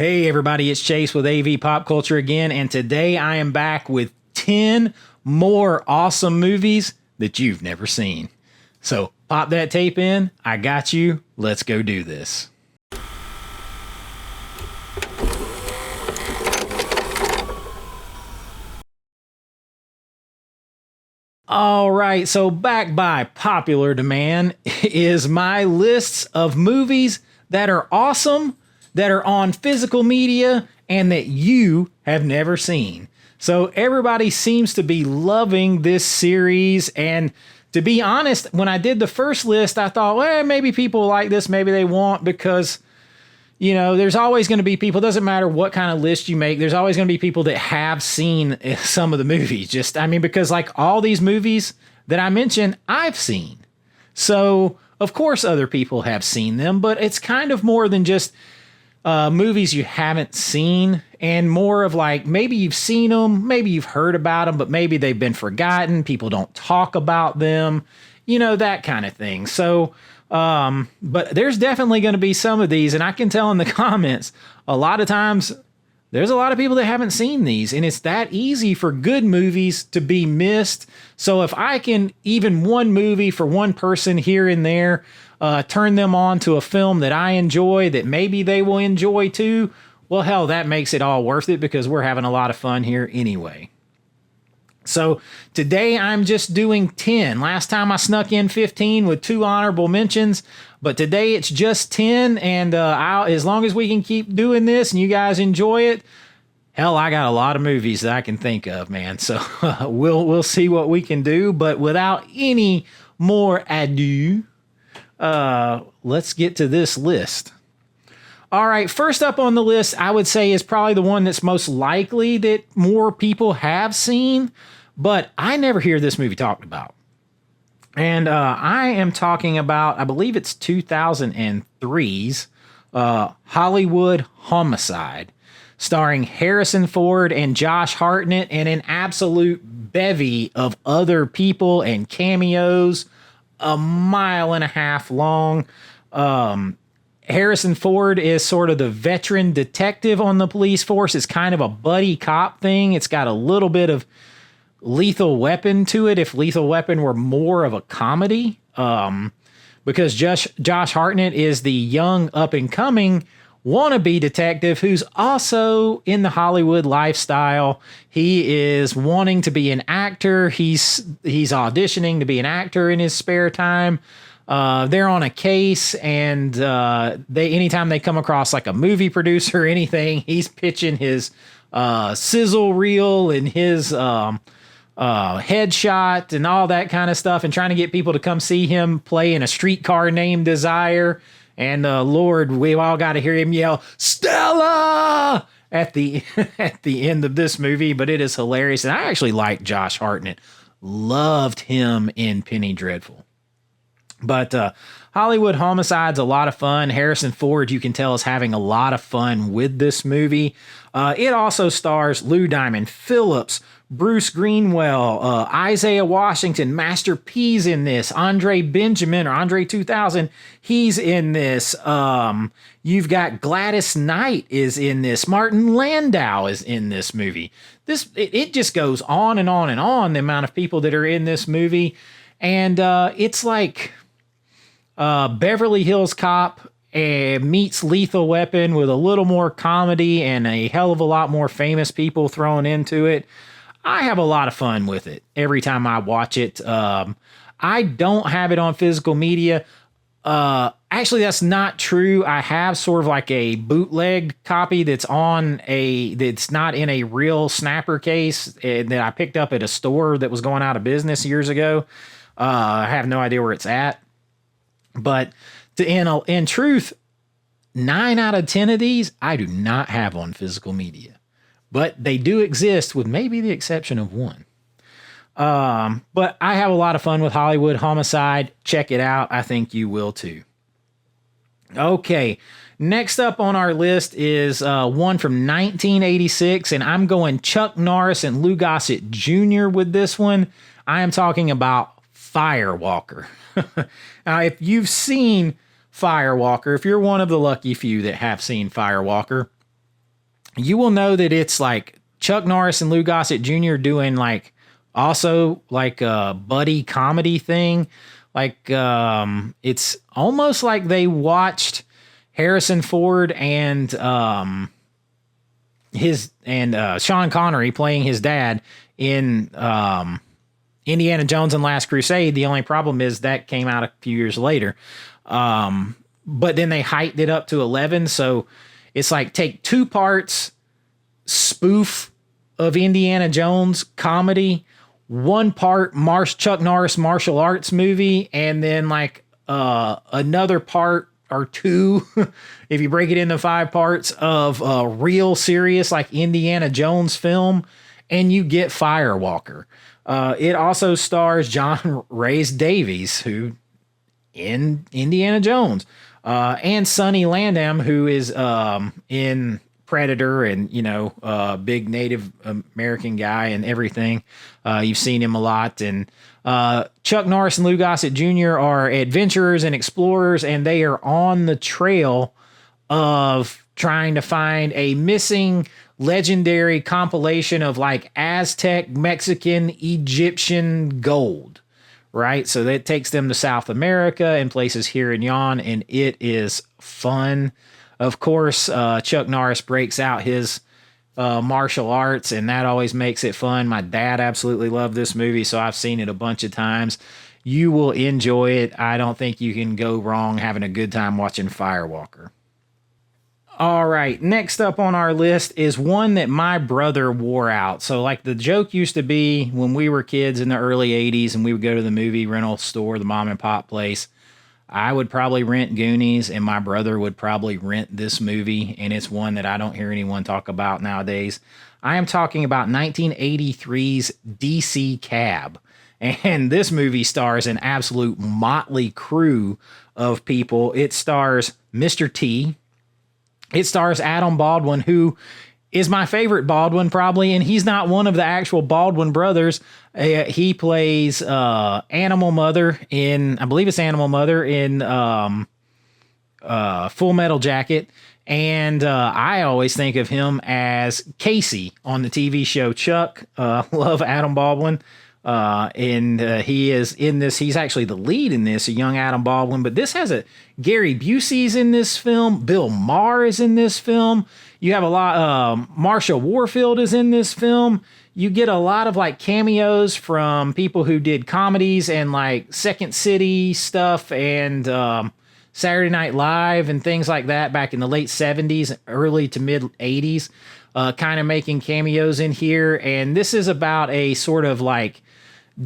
Hey everybody, it's Chase with AV Pop Culture again, and today I am back with 10 more awesome movies that you've never seen. So pop that tape in, I got you, let's go do this. All right, so back by popular demand is my lists of movies that are awesome, that are on physical media, and that you have never seen. So everybody seems to be loving this series, and to be honest, when I did the first list, I thought, well, maybe people like this, maybe they won't, because you know, there's always going to be people, doesn't matter what kind of list you make, there's always going to be people that have seen some of the movies. Because like all these movies that I mentioned, I've seen. So, of course, other people have seen them, but it's kind of more than just movies you haven't seen, and more of like, maybe you've seen them, maybe you've heard about them, but maybe they've been forgotten. People don't talk about them, you know, that kind of thing. So, but there's definitely going to be some of these, and I can tell in the comments, a lot of times there's a lot of people that haven't seen these, and it's that easy for good movies to be missed. So if I can, even one movie for one person here and there, turn them on to a film that I enjoy, that maybe they will enjoy too, well, hell, that makes it all worth it, because we're having a lot of fun here anyway. So today I'm just doing 10. Last time I snuck in 15 with 2 honorable mentions, but today it's just 10. And as long as we can keep doing this and you guys enjoy it, hell, I got a lot of movies that I can think of, man. So we'll see what we can do. But without any more ado, let's get to this list. All right, first up on the list, I would say is probably the one that's most likely that more people have seen, but I never hear this movie talked about. And I am talking about, I believe it's 2003's Hollywood Homicide, starring Harrison Ford and Josh Hartnett and an absolute bevy of other people and cameos, a mile and a half long. Harrison Ford is sort of the veteran detective on the police force. It's kind of a buddy cop thing. It's got a little bit of Lethal Weapon to it, if Lethal Weapon were more of a comedy. Because Josh Hartnett is the young up-and-coming wannabe detective who's also in the Hollywood lifestyle. He is wanting to be an actor. He's auditioning to be an actor in his spare time. They're on a case, and anytime they come across like a movie producer or anything, he's pitching his sizzle reel and his headshot and all that kind of stuff, and trying to get people to come see him play in A Streetcar Named Desire. And Lord, we all got to hear him yell "Stella" at the end of this movie, but it is hilarious. And I actually like Josh Hartnett. Loved him in Penny Dreadful. But Hollywood Homicide's a lot of fun. Harrison Ford, you can tell, is having a lot of fun with this movie. It also stars Lou Diamond Phillips, Bruce Greenwell, Isaiah Washington, Master P's in this, Andre Benjamin, or Andre 2000, he's in this. You've got Gladys Knight is in this. Martin Landau is in this movie. It just goes on and on and on, the amount of people that are in this movie. And it's like Beverly Hills Cop meets Lethal Weapon with a little more comedy and a hell of a lot more famous people thrown into it. I have a lot of fun with it every time I watch it. I don't have it on physical media. Actually, that's not true. I have sort of like a bootleg copy that's not in a real snapper case that I picked up at a store that was going out of business years ago. I have no idea where it's at. But in truth, 9 out of 10 of these I do not have on physical media. But they do exist, with maybe the exception of one. But I have a lot of fun with Hollywood Homicide. Check it out. I think you will too. Okay, next up on our list is one from 1986, and I'm going Chuck Norris and Lou Gossett Jr. with this one. I am talking about Firewalker. Now, if you've seen Firewalker, if you're one of the lucky few that have seen Firewalker, you will know that it's like Chuck Norris and Lou Gossett Jr. doing like also like a buddy comedy thing. Like it's almost like they watched Harrison Ford and Sean Connery playing his dad in Indiana Jones and Last Crusade. The only problem is that came out a few years later. But then they hyped it up to 11. So it's like take two parts spoof of Indiana Jones comedy, one part Chuck Norris martial arts movie, and then like another part or two, if you break it into 5 parts, of a real serious like Indiana Jones film, and you get Firewalker. It also stars John Rhys Davies, who in Indiana Jones, and Sonny Landham, who is in Predator and, big Native American guy and everything. You've seen him a lot. And Chuck Norris and Lou Gossett Jr. are adventurers and explorers, and they are on the trail of trying to find a missing legendary compilation of like Aztec, Mexican, Egyptian gold, right? So that takes them to South America and places here and yon, and it is fun. Of course, Chuck Norris breaks out his martial arts, and that always makes it fun. My dad absolutely loved this movie, so I've seen it a bunch of times. You will enjoy it. I don't think you can go wrong having a good time watching Firewalker. All right, next up on our list is one that my brother wore out. So like the joke used to be when we were kids in the early 80s and we would go to the movie rental store, the mom and pop place, I would probably rent Goonies and my brother would probably rent this movie, and it's one that I don't hear anyone talk about nowadays. I am talking about 1983's DC Cab. And this movie stars an absolute motley crew of people. It stars Mr. T. It stars Adam Baldwin, who is my favorite Baldwin probably, and he's not one of the actual Baldwin brothers. He plays Animal Mother in, I believe it's Animal Mother in Full Metal Jacket. And I always think of him as Casey on the TV show Chuck. Love Adam Baldwin. And he is in this. He's actually the lead in this, a young Adam Baldwin. But this has Gary Busey's in this film. Bill Maher is in this film. You have a lot. Marsha Warfield is in this film. You get a lot of like cameos from people who did comedies and like Second City stuff and Saturday Night Live and things like that back in the late 70s, early to mid 80s, kind of making cameos in here. And this is about a sort of like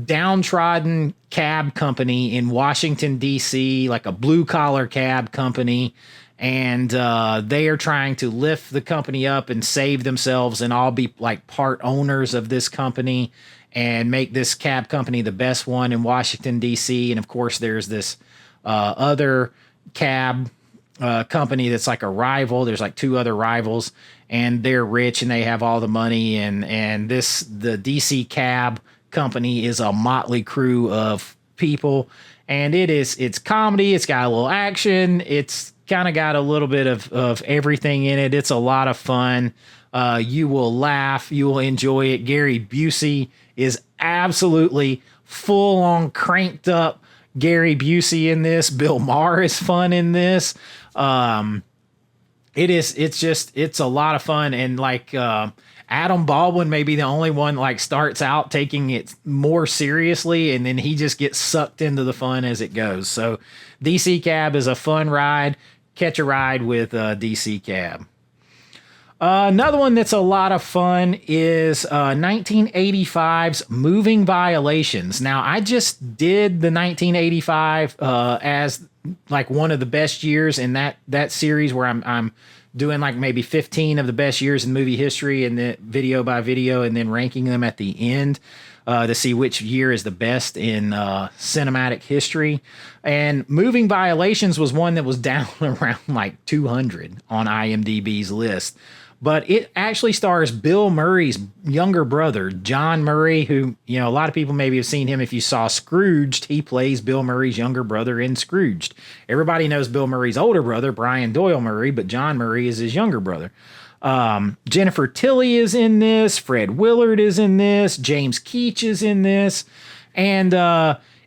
downtrodden cab company in Washington, D.C., like a blue collar cab company. And they are trying to lift the company up and save themselves and all be like part owners of this company and make this cab company the best one in Washington, D.C. And of course, there's this other cab company that's like a rival. There's like 2 other rivals, and they're rich and they have all the money. And the DC Cab company is a motley crew of people, and it's comedy. It's got a little action. It's kind of got a little bit of everything in it. It's a lot of fun. You will laugh. You will enjoy it. Gary Busey is absolutely full on cranked up Gary Busey in this. Bill Maher is fun in this. It's a lot of fun. And like, Adam Baldwin may be the only one like starts out taking it more seriously, and then he just gets sucked into the fun as it goes. So DC Cab is a fun ride. Catch a ride with DC Cab. Another one that's a lot of fun is 1985's Moving Violations. Now, I just did the 1985 as like one of the best years in that series, where I'm doing like maybe 15 of the best years in movie history, and then video by video, and then ranking them at the end to see which year is the best in cinematic history. And Moving Violations was one that was down around like 200 on IMDb's list. But it actually stars Bill Murray's younger brother, John Murray, who, a lot of people maybe have seen him. If you saw Scrooged, he plays Bill Murray's younger brother in Scrooged. Everybody knows Bill Murray's older brother, Brian Doyle Murray, but John Murray is his younger brother. Jennifer Tilly is in this. Fred Willard is in this. James Keach is in this. And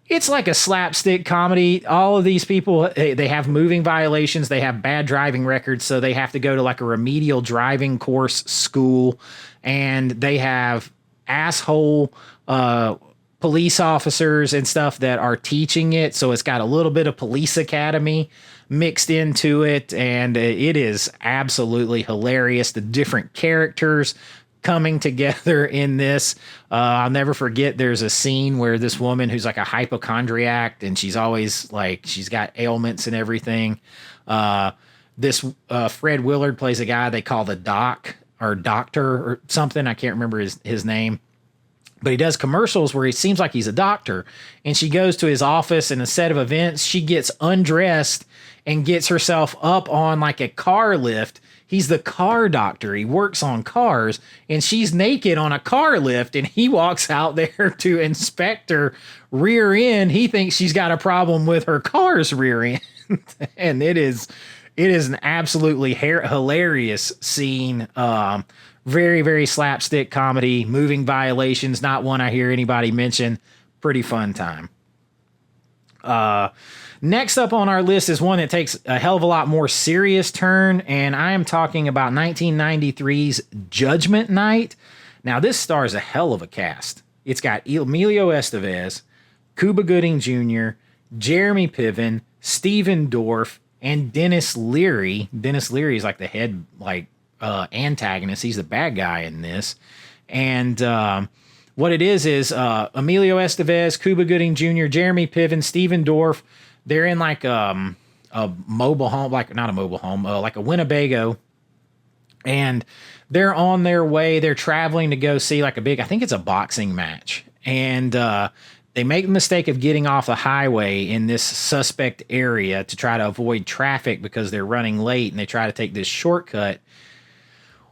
it's like a slapstick comedy. All of these people, they have moving violations. They have bad driving records, so they have to go to like a remedial driving course school. And they have asshole police officers and stuff that are teaching it. So it's got a little bit of Police Academy mixed into it. And it is absolutely hilarious. The different characters coming together in this. I'll never forget, there's a scene where this woman who's like a hypochondriac, and she's always like, she's got ailments and everything. This Fred Willard plays a guy they call the doc or doctor or something. I can't remember his name, but he does commercials where he seems like he's a doctor, and she goes to his office in a set of events. She gets undressed and gets herself up on like a car lift. He's the car doctor. He works on cars, and she's naked on a car lift, and he walks out there to inspect her rear end. He thinks she's got a problem with her car's rear end. And it is an absolutely hilarious scene. Very, very slapstick comedy, moving violations. Not one I hear anybody mention. Pretty fun time. Next up on our list is one that takes a hell of a lot more serious turn, and I am talking about 1993's Judgment Night. Now, this stars a hell of a cast. It's got Emilio Estevez, Cuba Gooding Jr., Jeremy Piven, Stephen Dorff, and Dennis Leary. Dennis Leary is like the head antagonist. He's the bad guy in this. And what it is Emilio Estevez, Cuba Gooding Jr., Jeremy Piven, Stephen Dorff. They're in like a mobile home, like not a mobile home, like a Winnebago. And they're on their way. They're traveling to go see like I think it's a boxing match. And they make the mistake of getting off the highway in this suspect area to try to avoid traffic because they're running late, and they try to take this shortcut.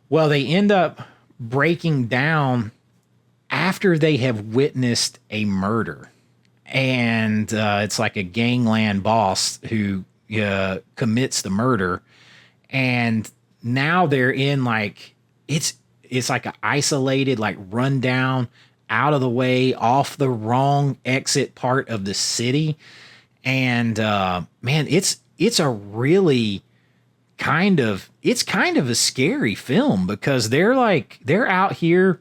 Well, they end up breaking down after they have witnessed a murder. And it's like a gangland boss who commits the murder. And now they're in like, it's like an isolated, like run down, out of the way, off the wrong exit part of the city. And man, it's a really kind of a scary film, because they're out here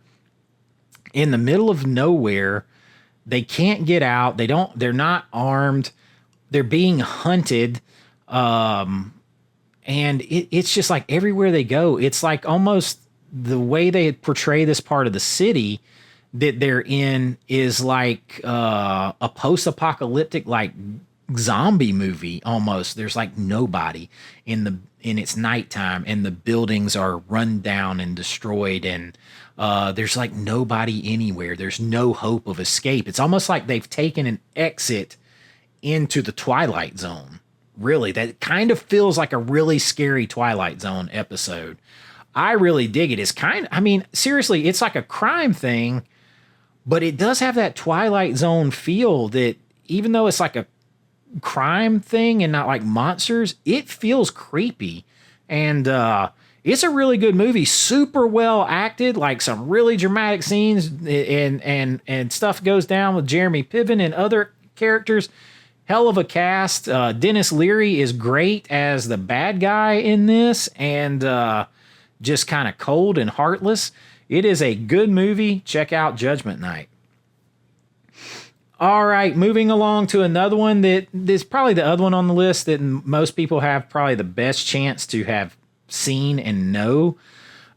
in the middle of nowhere. They can't get out. They're not armed. They're being hunted. And it's just like everywhere they go, it's like almost the way they portray this part of the city that they're in is like a post-apocalyptic, like zombie movie almost. There's like nobody and it's nighttime, and the buildings are run down and destroyed, and there's like nobody anywhere. There's no hope of escape. It's almost like they've taken an exit into the Twilight Zone. Really, that kind of feels like a really scary Twilight Zone episode. I really dig it. Seriously, it's like a crime thing, but it does have that Twilight Zone feel that even though it's like a crime thing and not like monsters, it feels creepy. And it's a really good movie, super well acted, like some really dramatic scenes, and stuff goes down with Jeremy Piven and other characters. Hell of a cast. Dennis Leary is great as the bad guy in this, and just kind of cold and heartless. It is a good movie. Check out Judgment Night. All right, moving along to another one that is probably the other one on the list that most people have probably the best chance to have seen and know.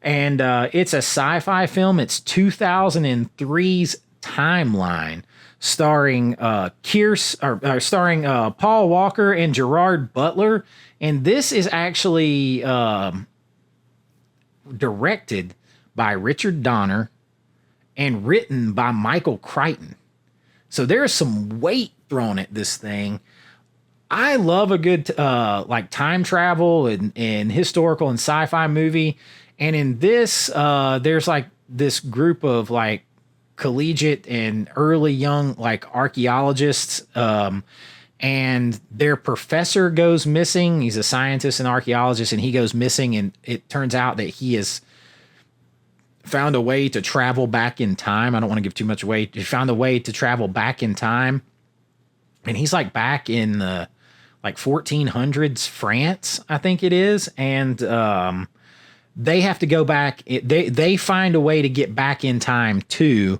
And it's a sci-fi film. It's 2003's Timeline, starring Paul Walker and Gerard Butler. And this is actually directed by Richard Donner and written by Michael Crichton. So there's some weight thrown at this thing. I love a good like time travel and historical and sci-fi movie. And in this, there's like this group of like collegiate and early young like archaeologists, and their professor goes missing. He's a scientist and archaeologist, and he goes missing, and it turns out that he has found a way to travel back in time. I don't want to give too much away. He found a way to travel back in time, and he's like back in the like 1400s France, I think it is, and they have to go back. They find a way to get back in time too,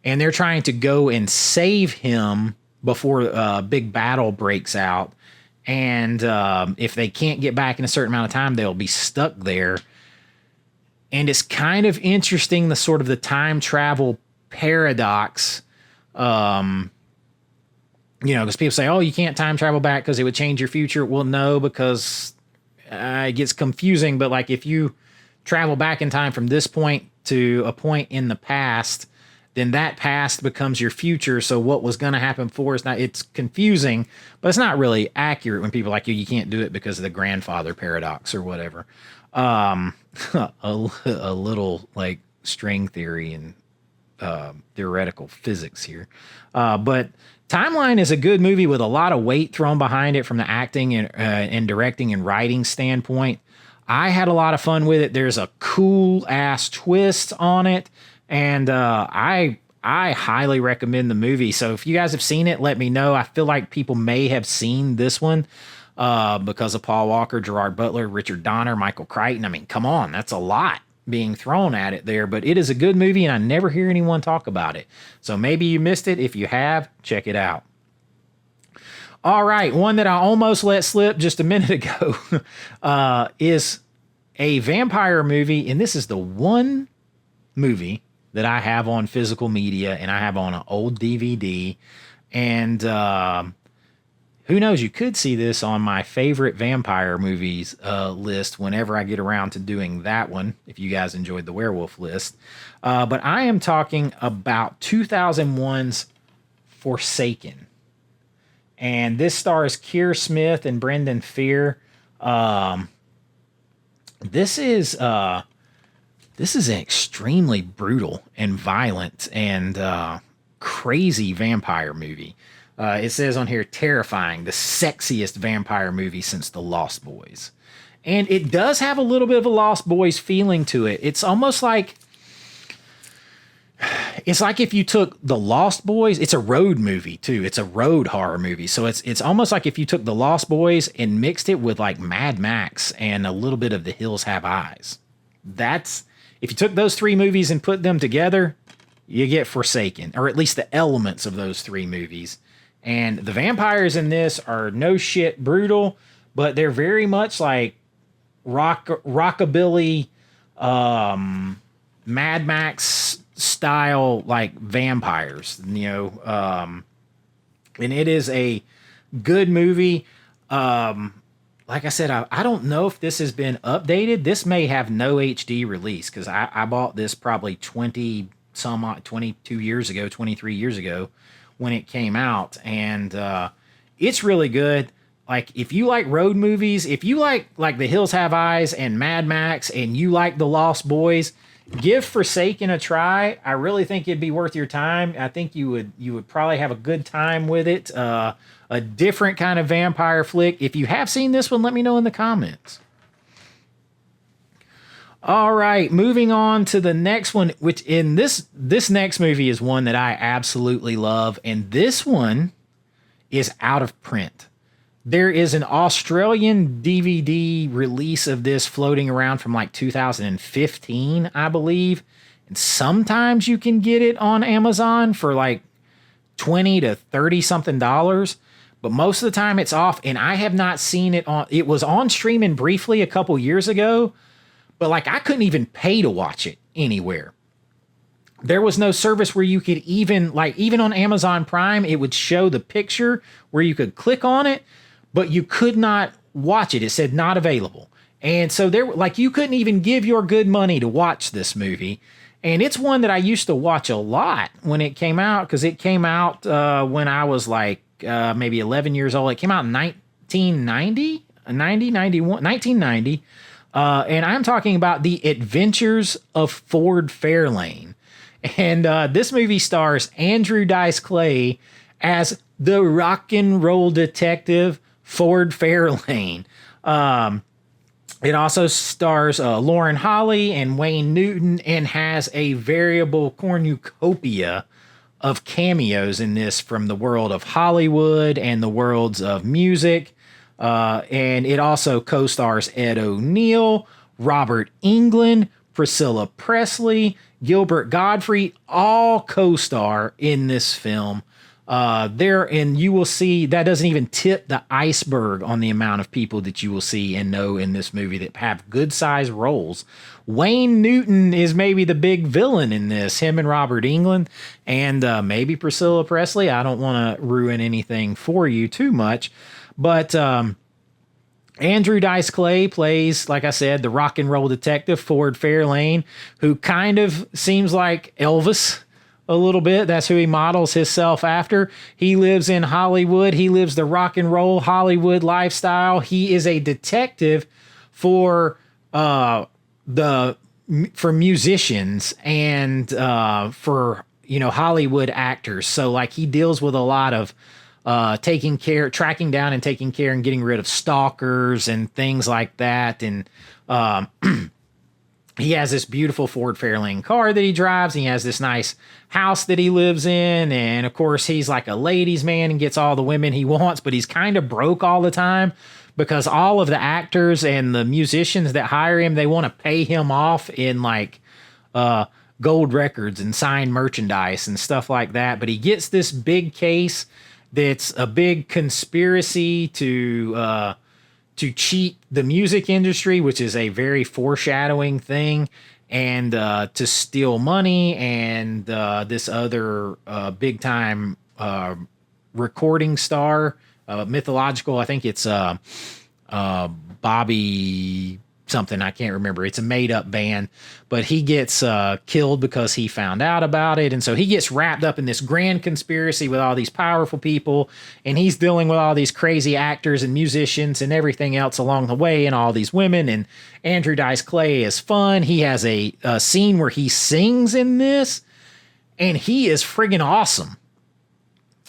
and they're trying to go and save him before a big battle breaks out. And if they can't get back in a certain amount of time, they'll be stuck there. And it's kind of interesting, the sort of the time travel paradox. Because people say, oh, you can't time travel back because it would change your future. Well, no, because it gets confusing. But like if you travel back in time from this point to a point in the past, then that past becomes your future. So what was going to happen before is not, it's confusing, but it's not really accurate when people are like, you can't do it because of the grandfather paradox or whatever. A little like string theory and theoretical physics here. But Timeline is a good movie with a lot of weight thrown behind it from the acting and directing and writing standpoint. I had a lot of fun with it. There's a cool ass twist on it. And I highly recommend the movie. So if you guys have seen it, let me know. I feel like people may have seen this one because of Paul Walker, Gerard Butler, Richard Donner, Michael Crichton. I mean, come on, that's a lot being thrown at it there. But it is a good movie, and I never hear anyone talk about it. So maybe you missed it. If you have, check it out. All right, one that I almost let slip just a minute ago is a vampire movie, and this is the one movie that I have on physical media, and I have on an old DVD. And who knows, you could see this on my favorite vampire movies list whenever I get around to doing that one, if you guys enjoyed the werewolf list. But I am talking about 2001's Forsaken. And this stars Keir Smith and Brendan Fear. This is an extremely brutal and violent and crazy vampire movie. It says on here, terrifying, the sexiest vampire movie since The Lost Boys. And it does have a little bit of a Lost Boys feeling to it. It's almost like, it's like if you took The Lost Boys, it's a road movie too. It's a road horror movie. So it's almost like if you took The Lost Boys and mixed it with like Mad Max and a little bit of The Hills Have Eyes. If you took those three movies and put them together, you get Forsaken, or at least the elements of those three movies. And the vampires in this are no shit brutal, but they're very much like rockabilly, Mad Max style, like vampires, and it is a good movie. Like I said, I don't know if this has been updated. This may have no HD release because I bought this probably 22 years ago, 23 years ago when it came out. And it's really good. Like if you like road movies, if you like The Hills Have Eyes and Mad Max, and you like The Lost Boys, give Forsaken a try. I really think it'd be worth your time. I think you would probably have a good time with it. A different kind of vampire flick. If you have seen this one, let me know in the comments. All right, moving on to the next one, which in this next movie is one that I absolutely love, and this one is out of print. There is an Australian DVD release of this floating around from like 2015, I believe. And sometimes you can get it on Amazon for like $20 to $30 something. But most of the time it's off, and I have not seen it on. It was on streaming briefly a couple years ago, but like I couldn't even pay to watch it anywhere. There was no service where you could even on Amazon Prime, it would show the picture where you could click on it, but you could not watch it. It said not available. And so you couldn't even give your good money to watch this movie. And it's one that I used to watch a lot when it came out, because it came out when I was like maybe 11 years old. It came out in 1990. And I'm talking about The Adventures of Ford Fairlane. And this movie stars Andrew Dice Clay as the rock and roll detective Ford Fairlane. It also stars Lauren Holly and Wayne Newton and has a variable cornucopia of cameos in this from the world of Hollywood and the worlds of music. And it also co-stars Ed O'Neill, Robert Englund, Priscilla Presley, Gilbert Gottfried, all co-star in this film. And you will see that doesn't even tip the iceberg on the amount of people that you will see and know in this movie that have good sized roles. Wayne Newton is maybe the big villain in this, him and Robert Englund, and maybe Priscilla Presley. I don't want to ruin anything for you too much, but Andrew Dice Clay plays, like I said, the rock and roll detective Ford Fairlane, who kind of seems like Elvis a little bit. That's who he models himself after. He lives in Hollywood. He lives the rock and roll Hollywood lifestyle. He is a detective for musicians and for Hollywood actors. So like he deals with a lot of tracking down and taking care and getting rid of stalkers and things like that. And he has this beautiful Ford Fairlane car that he drives. And he has this nice house that he lives in. And of course, he's like a ladies' man and gets all the women he wants, but he's kind of broke all the time because all of the actors and the musicians that hire him, they want to pay him off in like gold records and signed merchandise and stuff like that. But he gets this big case that's a big conspiracy to cheat the music industry, which is a very foreshadowing thing, and to steal money, and this other big time recording star, mythological. I think it's Bobby something. I can't remember. It's a made up band, but he gets killed because he found out about it. And so he gets wrapped up in this grand conspiracy with all these powerful people. And he's dealing with all these crazy actors and musicians and everything else along the way and all these women. And Andrew Dice Clay is fun. He has a scene where he sings in this and he is friggin' awesome.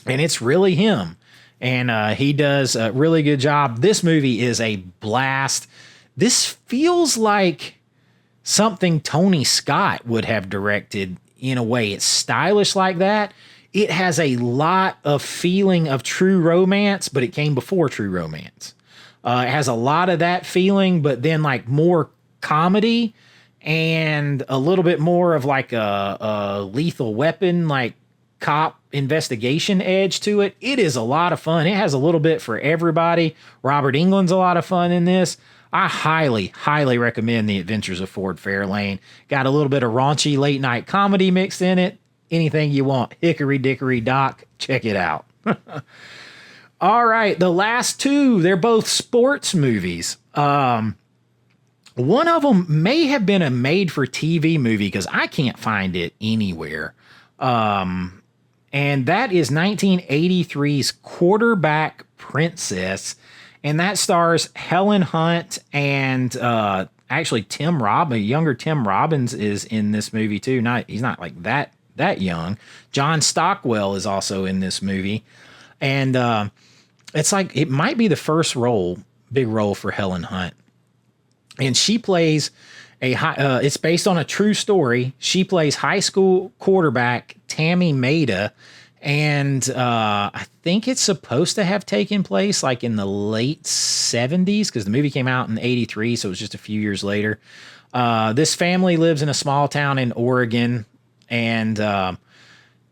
And it's really him. And he does a really good job. This movie is a blast. This feels like something Tony Scott would have directed in a way. It's stylish like that. It has a lot of feeling of True Romance, but it came before True Romance. It has a lot of that feeling, but then like more comedy and a little bit more of like a Lethal Weapon, like cop investigation edge to it. It is a lot of fun. It has a little bit for everybody. Robert Englund's a lot of fun in this. I highly, highly recommend The Adventures of Ford Fairlane. Got a little bit of raunchy late night comedy mixed in it. Anything you want. Hickory Dickory Dock. Check it out. All right. The last two, they're both sports movies. One of them may have been a made for TV movie because I can't find it anywhere. And that is 1983's Quarterback Princess. And that stars Helen Hunt and actually younger Tim Robbins is in this movie too. He's not like that young. John Stockwell is also in this movie. And it's like it might be the first big role for Helen Hunt. And she plays it's based on a true story. She plays high school quarterback Tammy Maida. And I think it's supposed to have taken place like in the late 70s because the movie came out in 83. So it was just a few years later. This family lives in a small town in Oregon. And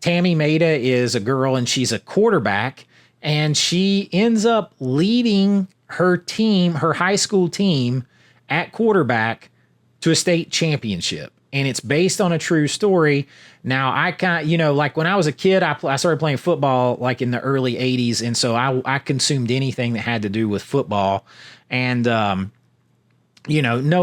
Tammy Maida is a girl and she's a quarterback. And she ends up leading her team, her high school team at quarterback to a state championship. And it's based on a true story. Now, I like when I was a kid, I started playing football like in the early 80s. And so I consumed anything that had to do with football. And, no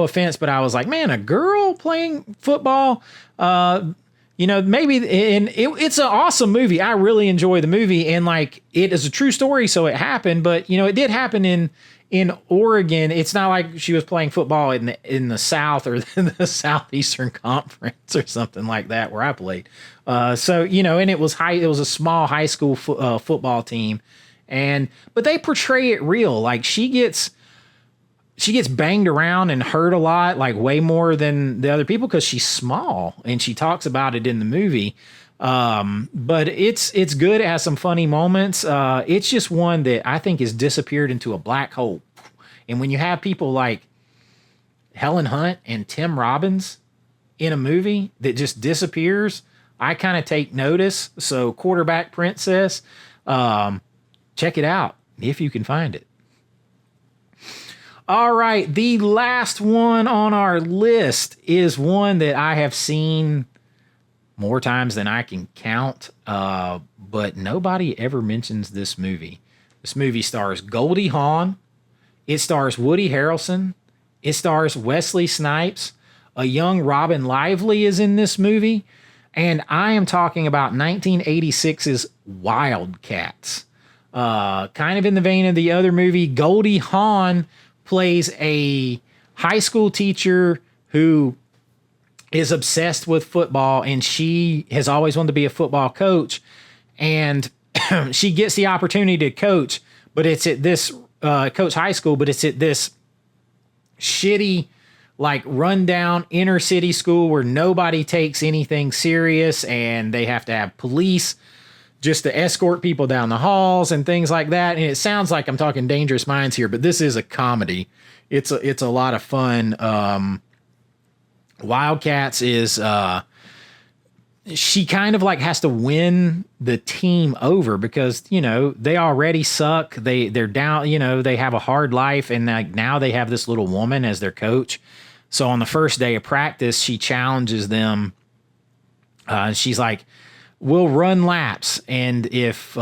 offense, but I was like, man, a girl playing football, maybe, and it's an awesome movie. I really enjoy the movie. And like, it is a true story. So it happened, but it did happen in in Oregon, it's not like she was playing football in the South or the Southeastern Conference or something like that where I played. So, you know, and it was a small high school football team. But they portray it real. Like she gets banged around and hurt a lot, like way more than the other people because she's small, and she talks about it in the movie. But it's good. It has some funny moments. It's just one that I think has disappeared into a black hole. And when you have people like Helen Hunt and Tim Robbins in a movie that just disappears, I kind of take notice. So Quarterback Princess, check it out if you can find it. All right. The last one on our list is one that I have seen more times than I can count. But nobody ever mentions this movie. This movie stars Goldie Hawn. It stars Woody Harrelson. It stars Wesley Snipes. A young Robin Lively is in this movie. And I am talking about 1986's Wildcats. Kind of in the vein of the other movie, Goldie Hawn plays a high school teacher who is obsessed with football, and she has always wanted to be a football coach. And she gets the opportunity to coach, but it's at this coach high school, but it's at this shitty, like rundown inner city school where nobody takes anything serious, and they have to have police just to escort people down the halls and things like that. And it sounds like I'm talking Dangerous Minds here, but this is a comedy. It's a lot of fun. Wildcats is, she kind of like has to win the team over because, you know, they already suck. They're down, you know, they have a hard life, and like now they have this little woman as their coach. So on the first day of practice, she challenges them. She's like, we'll run laps, and if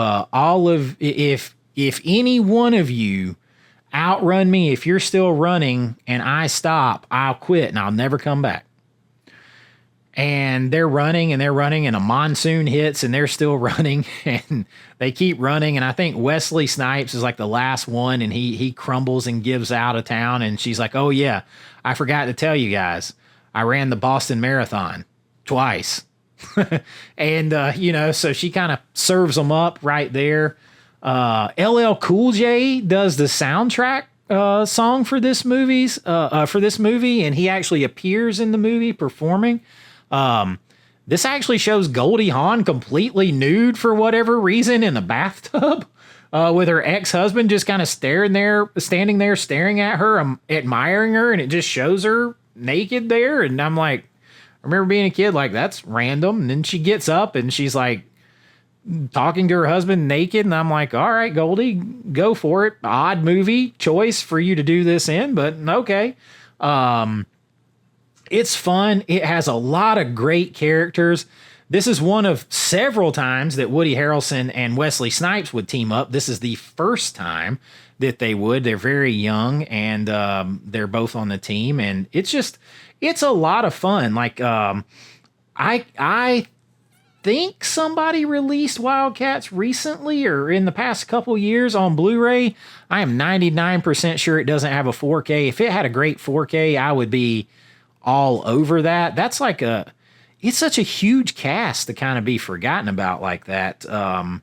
any one of you outrun me, if you're still running and I stop, I'll quit and I'll never come back. And they're running and a monsoon hits and they're still running, and they keep running. And I think Wesley Snipes is like the last one, and he crumbles and gives out of town. And she's like, oh yeah, I forgot to tell you guys, I ran the Boston Marathon twice. And, you know, so she kind of serves them up right there. LL Cool J does the soundtrack song for this movie, and he actually appears in the movie performing. This actually shows Goldie Hawn completely nude for whatever reason in the bathtub, with her ex-husband just kind of standing there staring at her, admiring her, and it just shows her naked there. And I'm like, I remember being a kid like, that's random. And then she gets up and she's like talking to her husband naked. And I'm like, all right, Goldie, go for it. Odd movie choice for you to do this in, but okay. It's fun. It has a lot of great characters. This is one of several times that Woody Harrelson and Wesley Snipes would team up. This is the first time that they would. They're very young, and they're both on the team. And it's a lot of fun. Like, I think somebody released Wildcats recently or in the past couple years on Blu-ray. I am 99% sure it doesn't have a 4K. If it had a great 4K, I would be all over that. That's like it's such a huge cast to kind of be forgotten about like that. And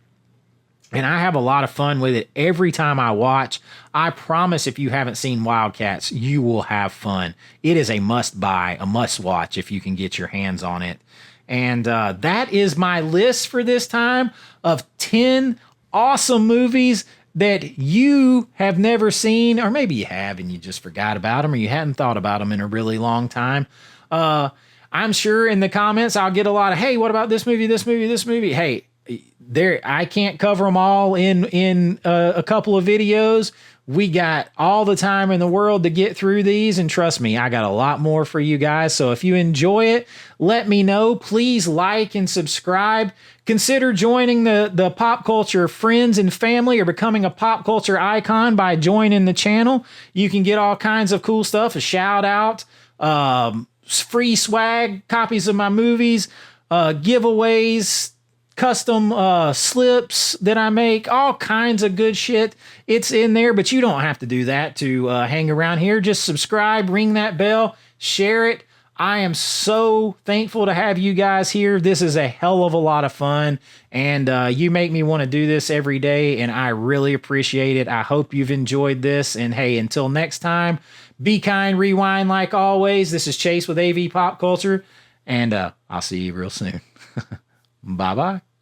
I have a lot of fun with it every time I watch. I promise if you haven't seen Wildcats, you will have fun. It is a must buy, a must watch if you can get your hands on it. And that is my list for this time of 10 awesome movies that you have never seen, or maybe you have and you just forgot about them, or you hadn't thought about them in a really long time. I'm sure in the comments I'll get a lot of, hey, what about this movie, this movie, this movie? Hey, I can't cover them all in a couple of videos. We got all the time in the world to get through these, and trust me, I got a lot more for you guys. So if you enjoy it, let me know. Please like and subscribe. Consider joining the pop culture friends and family, or becoming a pop culture icon by joining the channel. You can get all kinds of cool stuff, a shout out, free swag, copies of my movies, giveaways, custom slips that I make, all kinds of good shit. It's in there, but you don't have to do that to hang around here. Just subscribe, ring that bell, share it. I am so thankful to have you guys here. This is a hell of a lot of fun, and you make me want to do this every day, and I really appreciate it. I hope you've enjoyed this, and hey, until next time, be kind, rewind like always. This is Chase with AV Pop Culture, and I'll see you real soon. Bye-bye.